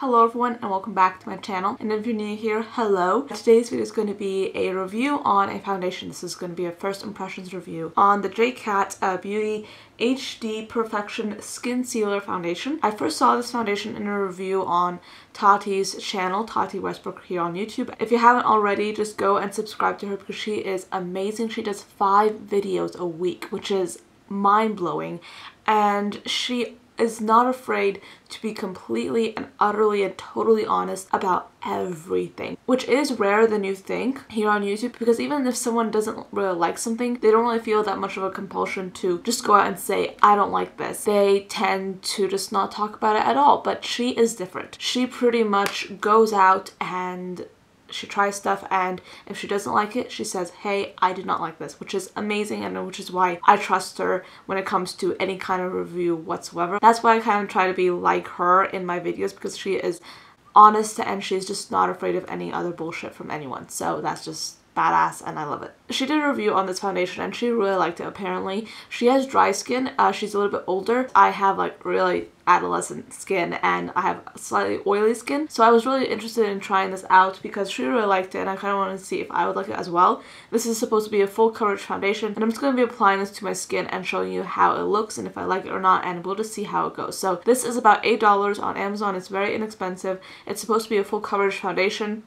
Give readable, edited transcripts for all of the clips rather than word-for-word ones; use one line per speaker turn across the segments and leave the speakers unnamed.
Hello everyone and welcome back to my channel, and if you're new here, hello. Today's video is going to be a review on a foundation. This is going to be a first impressions review on the JCat Beauty HD Perfection Skin Sealer Foundation. I first saw this foundation in a review on Tati's channel, Tati Westbrook, here on YouTube. If you haven't already, just go and subscribe to her because she is amazing. She does 5 videos a week, which is mind-blowing, and she is not afraid to be completely and utterly and totally honest about everything, which is rarer than you think here on YouTube, because even if someone doesn't really like something, they don't really feel that much of a compulsion to just go out and say, I don't like this. They tend to just not talk about it at all, but she is different. She pretty much goes out and she tries stuff, and if she doesn't like it, she says, hey, I did not like this, which is amazing, and which is why I trust her when it comes to any kind of review whatsoever. That's why I kind of try to be like her in my videos, because she is honest and she's just not afraid of any other bullshit from anyone. So that's just badass and I love it. She did a review on this foundation and she really liked it apparently. She has dry skin. She's a little bit older. I have like really adolescent skin and I have slightly oily skin. So I was really interested in trying this out because she really liked it and I kind of wanted to see if I would like it as well. This is supposed to be a full coverage foundation and I'm just going to be applying this to my skin and showing you how it looks and if I like it or not, and we'll just see how it goes. So this is about $8 on Amazon. It's very inexpensive. It's supposed to be a full coverage foundation.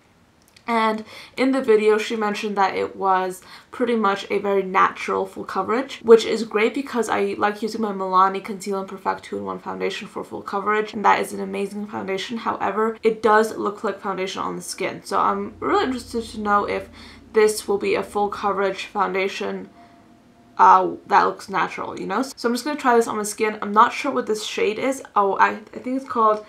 And in the video, she mentioned that it was pretty much a very natural full coverage, which is great because I like using my Milani Conceal and Perfect 2-in-1 foundation for full coverage, and that is an amazing foundation. However, it does look like foundation on the skin. So I'm really interested to know if this will be a full coverage foundation that looks natural, you know? So I'm just going to try this on my skin. I'm not sure what this shade is. Oh, I think it's called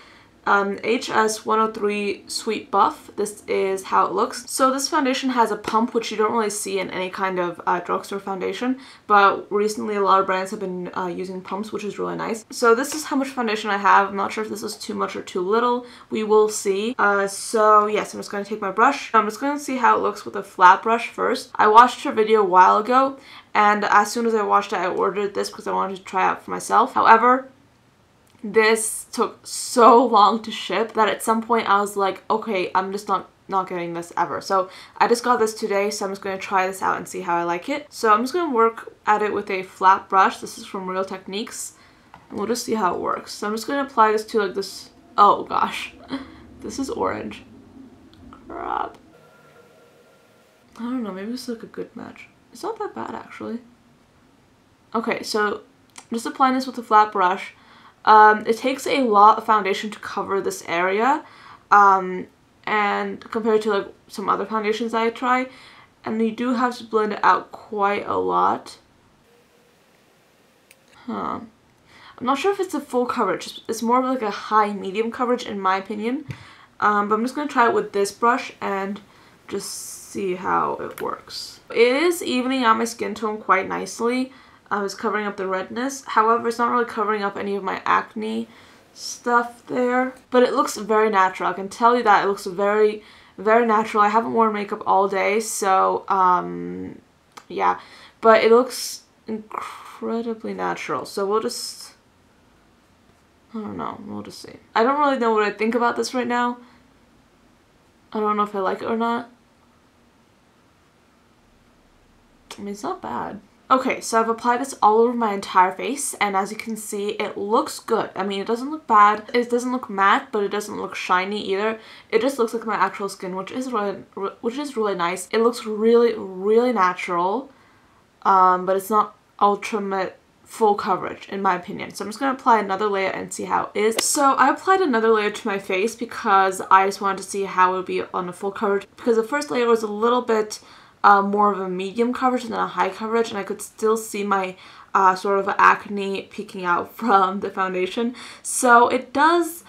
HS 103 Sweet Buff. This is how it looks. So this foundation has a pump, which you don't really see in any kind of drugstore foundation, but recently a lot of brands have been using pumps, which is really nice. So this is how much foundation I have. I'm not sure if this is too much or too little. We will see. So yes, I'm just going to take my brush. I'm just going to see how it looks with a flat brush first. I watched her video a while ago, and as soon as I watched it, I ordered this because I wanted to try it out for myself. However, this took so long to ship that at some point I was like, okay, I'm just not getting this ever. So I just got this today, so I'm just going to try this out and see how I like it. So I'm just going to work at it with a flat brush. This is from Real Techniques, and we'll just see how it works. So I'm just going to apply this to like this. Oh gosh, this is orange. Crap. I don't know, maybe this is like a good match. It's not that bad actually. Okay, so I'm just applying this with a flat brush. It takes a lot of foundation to cover this area, and compared to like some other foundations I try, and you do have to blend it out quite a lot. I'm not sure if it's a full coverage. It's more of like a high medium coverage in my opinion, but I'm just going to try it with this brush and just see how it works. It is evening out my skin tone quite nicely. It's covering up the redness. However, it's not really covering up any of my acne stuff there. But it looks very natural. I can tell you that it looks very, very natural. I haven't worn makeup all day, so yeah. But it looks incredibly natural. So we'll just, I don't know, we'll just see. I don't really know what I think about this right now. I don't know if I like it or not. I mean, it's not bad. Okay, so I've applied this all over my entire face, and as you can see, it looks good. I mean, it doesn't look bad. It doesn't look matte, but it doesn't look shiny either. It just looks like my actual skin, which is really nice. It looks really, really natural, but it's not ultimate full coverage in my opinion. So I'm just going to apply another layer and see how it is. So I applied another layer to my face because I just wanted to see how it would be on a full coverage, because the first layer was a little bit more of a medium coverage than a high coverage, and I could still see my sort of acne peeking out from the foundation. So it does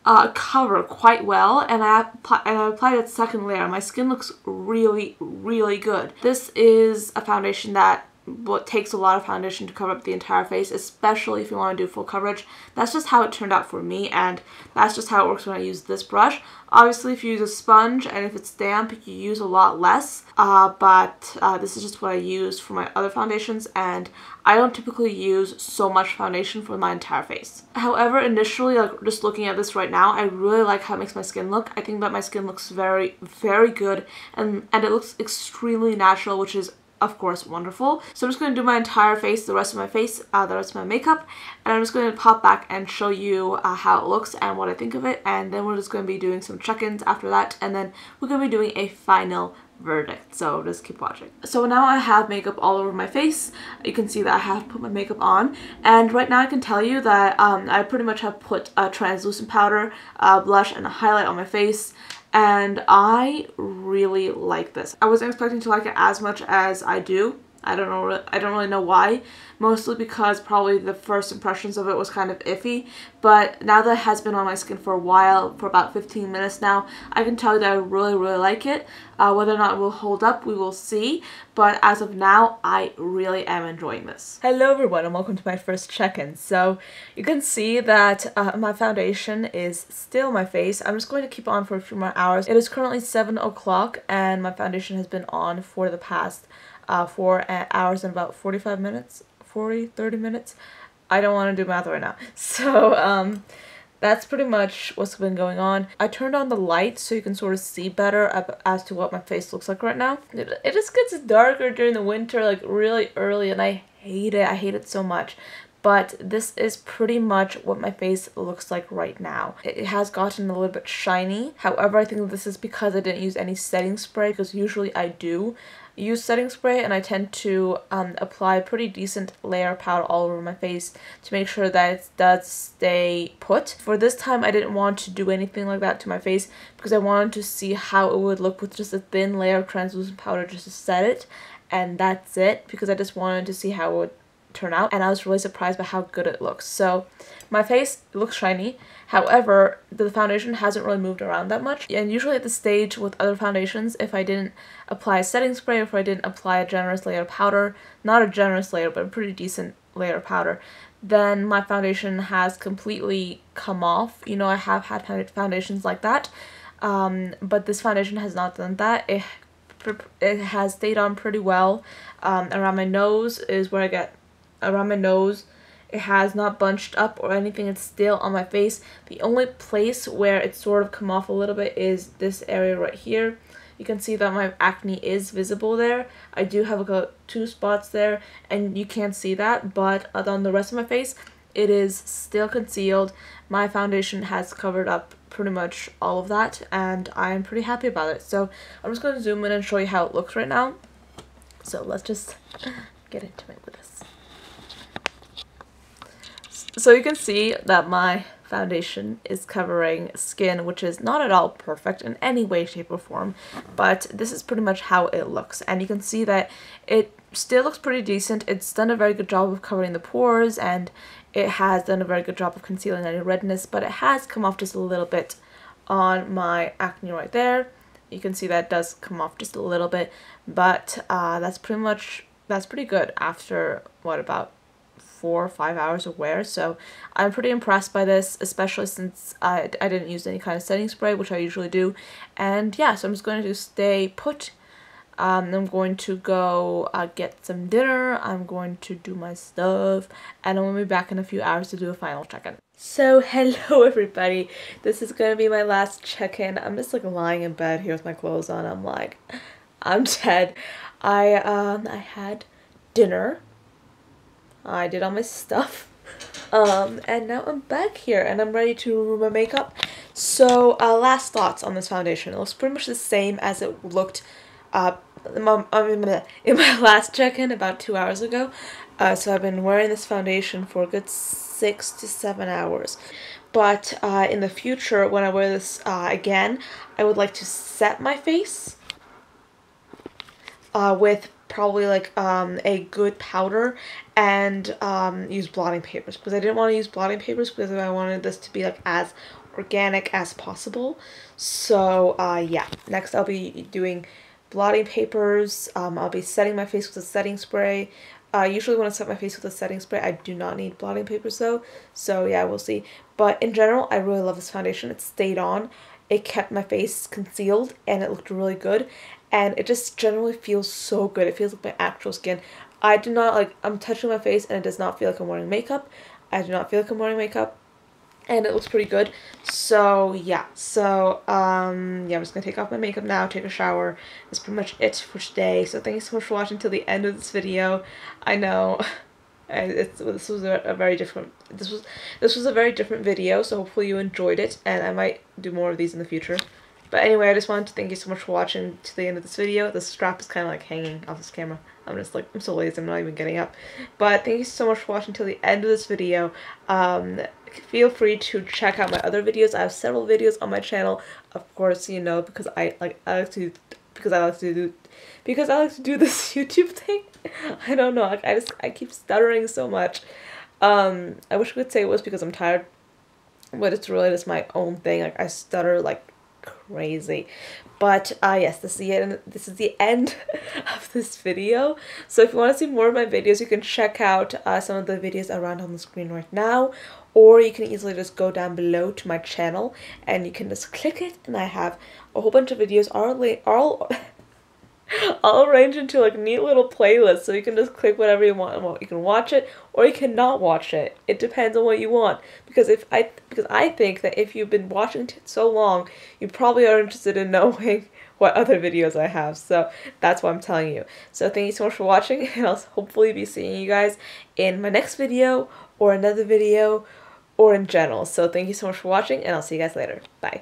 cover quite well, and I applied a second layer. My skin looks really, really good. This is a foundation that what takes a lot of foundation to cover up the entire face, especially if you want to do full coverage. That's just how it turned out for me, and that's just how it works when I use this brush. Obviously, if you use a sponge and if it's damp, you use a lot less, but this is just what I use for my other foundations, and I don't typically use so much foundation for my entire face. However, initially, like just looking at this right now, I really like how it makes my skin look. I think that my skin looks very, very good, and it looks extremely natural, which is of course wonderful. So I'm just going to do my entire face, the rest of my face, the rest of my makeup, and I'm just going to pop back and show you how it looks and what I think of it, and then we're just going to be doing some check-ins after that, and then we're going to be doing a final verdict, so just keep watching. So now I have makeup all over my face. You can see that I have put my makeup on, and right now I can tell you that I pretty much have put a translucent powder, blush, and a highlight on my face, and I really like this. I wasn't expecting to like it as much as I do. I don't really know why. Mostly because probably the first impressions of it was kind of iffy, but now that it has been on my skin for a while, for about 15 minutes now, I can tell you that I really, really like it. Whether or not it will hold up, we will see, but as of now, I really am enjoying this. Hello everyone, and welcome to my first check-in. So you can see that my foundation is still on my face. I'm just going to keep on for a few more hours. It is currently 7 o'clock, and my foundation has been on for the past 4 hours and about 45 minutes, 30 minutes. I don't want to do math right now. So that's pretty much what's been going on. I turned on the light so you can sort of see better as to what my face looks like right now. It just gets darker during the winter, like really early, and I hate it. I hate it so much. But this is pretty much what my face looks like right now. It has gotten a little bit shiny. However, I think this is because I didn't use any setting spray, because usually I do use setting spray, and I tend to apply a pretty decent layer of powder all over my face to make sure that it does stay put. For this time, I didn't want to do anything like that to my face because I wanted to see how it would look with just a thin layer of translucent powder just to set it, and that's it, because I just wanted to see how it would turn out, and I was really surprised by how good it looks. So my face looks shiny. However, the foundation hasn't really moved around that much, and usually at this stage with other foundations, if I didn't apply a setting spray, or if I didn't apply a generous layer of powder, not a generous layer but a pretty decent layer of powder, then my foundation has completely come off. You know, I have had foundations like that, but this foundation has not done that. It has stayed on pretty well. Around my nose is where I get around my nose. It has not bunched up or anything. It's still on my face. The only place where it's sort of come off a little bit is this area right here. You can see that my acne is visible there. I do have like 2 spots there, and you can't see that, but on the rest of my face, it is still concealed. My foundation has covered up pretty much all of that, and I'm pretty happy about it. So I'm just going to zoom in and show you how it looks right now. So let's just get into it with this. So you can see that my foundation is covering skin, which is not at all perfect in any way, shape, or form, but this is pretty much how it looks, and you can see that it still looks pretty decent. It's done a very good job of covering the pores, and it has done a very good job of concealing any redness, but it has come off just a little bit on my acne right there. You can see that it does come off just a little bit, but that's pretty good after, what, about 4 or 5 hours of wear. So I'm pretty impressed by this, especially since I didn't use any kind of setting spray, which I usually do. And yeah, so I'm just going to stay put. I'm going to go get some dinner. I'm going to do my stuff, and I'm going to be back in a few hours to do a final check-in. So hello everybody, this is going to be my last check-in. I'm just like lying in bed here with my clothes on. I'm like, I'm dead. I had dinner. I did all my stuff, and now I'm back here and I'm ready to remove my makeup. So last thoughts on this foundation. It looks pretty much the same as it looked in my last check-in about 2 hours ago. So I've been wearing this foundation for a good 6 to 7 hours. But in the future, when I wear this again, I would like to set my face with probably like a good powder, and use blotting papers, because I didn't want to use blotting papers because I wanted this to be like as organic as possible. So yeah, next I'll be doing blotting papers. I'll be setting my face with a setting spray, Usually when I set my face with a setting spray, I do not need blotting papers though. So yeah, we'll see. But in general, I really love this foundation. It stayed on. It kept my face concealed and it looked really good. And it just generally feels so good. It feels like my actual skin. I do not like, I'm touching my face and it does not feel like I'm wearing makeup. I do not feel like I'm wearing makeup. And it looks pretty good. So yeah, yeah, I'm just gonna take off my makeup now, take a shower. That's pretty much it for today. So thank you so much for watching till the end of this video. I know this was a very different video, so hopefully you enjoyed it, and I might do more of these in the future. But anyway, I just wanted to thank you so much for watching to the end of this video. The strap is kind of like hanging off this camera. I'm so lazy, I'm not even getting up. But thank you so much for watching till the end of this video. Feel free to check out my other videos. I have several videos on my channel, of course, you know, because I like to do this YouTube thing. I don't know, like, I keep stuttering so much. I wish I could say it was because I'm tired, but it's really just my own thing. Like, I stutter like crazy. But yes, this is the end of this video. So if you want to see more of my videos, you can check out some of the videos around on the screen right now, or you can easily just go down below to my channel and you can just click it, and I have a whole bunch of videos all arranged into like neat little playlists, so you can just click whatever you want and you can watch it or you cannot watch it. It depends on what you want, because I think that if you've been watching it so long, you probably are interested in knowing what other videos I have, so that's what I'm telling you. So thank you so much for watching, and I'll hopefully be seeing you guys in my next video or another video or in general. So thank you so much for watching, and I'll see you guys later. Bye.